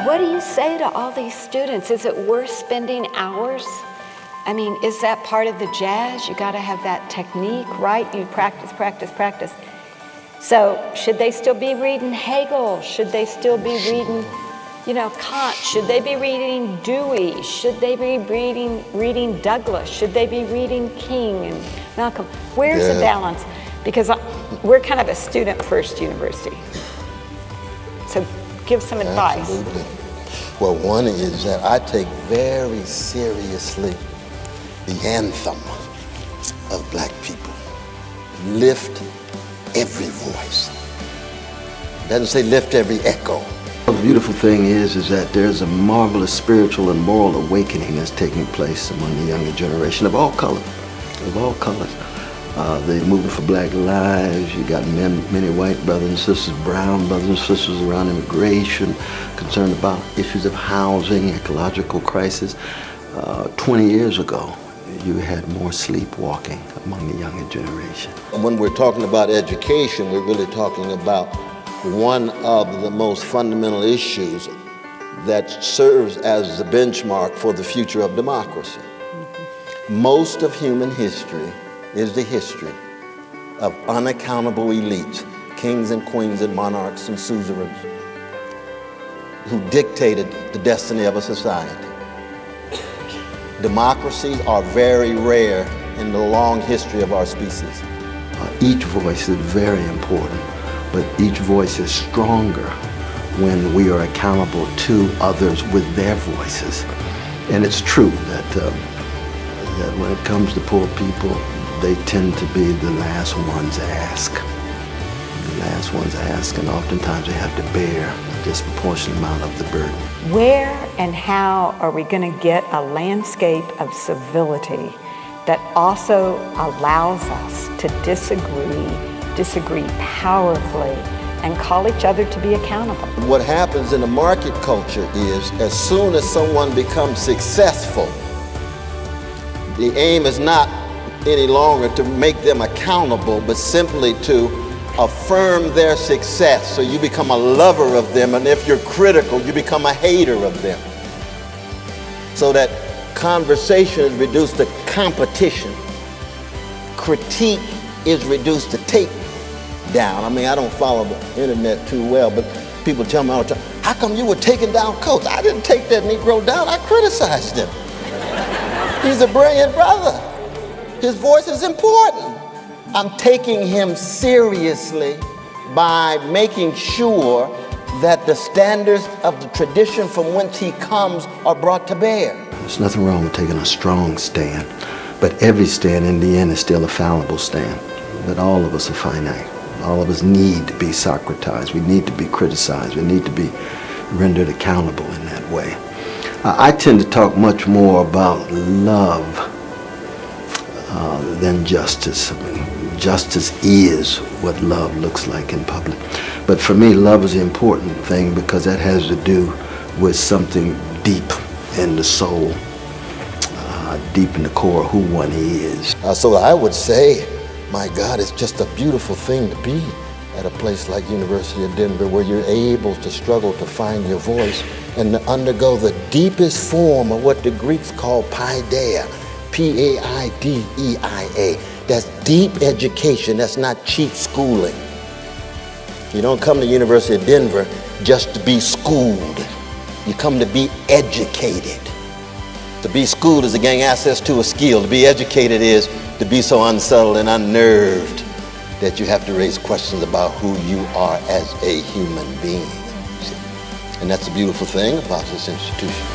what do you say to all these students? Is it worth spending hours? I mean, is that part of the jazz? You got to have that technique, right? You practice, practice, practice. So should they still be reading Hegel? Should they still be reading, Kant? Should they be reading Dewey? Should they be reading Douglas? Should they be reading King and Malcolm? Where's the balance? Because we're kind of a student-first university. So give some advice. Absolutely. Well, one is that I take very seriously the anthem of Black people. Lift every voice. It doesn't say lift every echo. The beautiful thing is that there's a marvelous spiritual and moral awakening that's taking place among the younger generation of all colors. The movement for Black Lives, you got many white brothers and sisters, brown brothers and sisters around immigration, concerned about issues of housing, ecological crisis. 20 years ago, you had more sleepwalking among the younger generation. When we're talking about education, we're really talking about one of the most fundamental issues that serves as the benchmark for the future of democracy. Most of human history is the history of unaccountable elites, kings and queens and monarchs and suzerains, who dictated the destiny of a society. Democracies are very rare in the long history of our species. Each voice is very important, but each voice is stronger when we are accountable to others with their voices. And it's true that when it comes to poor people, they tend to be the last ones asked. The last ones asked, and oftentimes they have to bear a disproportionate amount of the burden. Where and how are we going to get a landscape of civility that also allows us to disagree powerfully, and call each other to be accountable? What happens in the market culture is, as soon as someone becomes successful, the aim is not any longer to make them accountable, but simply to affirm their success. So you become a lover of them, and if you're critical, you become a hater of them. So that conversation is reduced to competition. Critique is reduced to take down. I mean, I don't follow the internet too well, but people tell me all the time, how come you were taking down Coates? I didn't take that Negro down, I criticized him. He's a brilliant brother. His voice is important. I'm taking him seriously by making sure that the standards of the tradition from whence he comes are brought to bear. There's nothing wrong with taking a strong stand, but every stand in the end is still a fallible stand. That all of us are finite. All of us need to be Socratized. We need to be criticized. We need to be rendered accountable in that way. I tend to talk much more about love than justice. I mean, justice is what love looks like in public. But for me, love is the important thing because that has to do with something deep in the soul, deep in the core of who one is. So I would say, my God, it's just a beautiful thing to be at a place like University of Denver where you're able to struggle to find your voice and to undergo the deepest form of what the Greeks call paideia, P-A-I-D-E-I-A. That's deep education, that's not cheap schooling. You don't come to University of Denver just to be schooled. You come to be educated. To be schooled is to gain access to a skill. To be educated is to be so unsettled and unnerved that you have to raise questions about who you are as a human being. And that's the beautiful thing about this institution.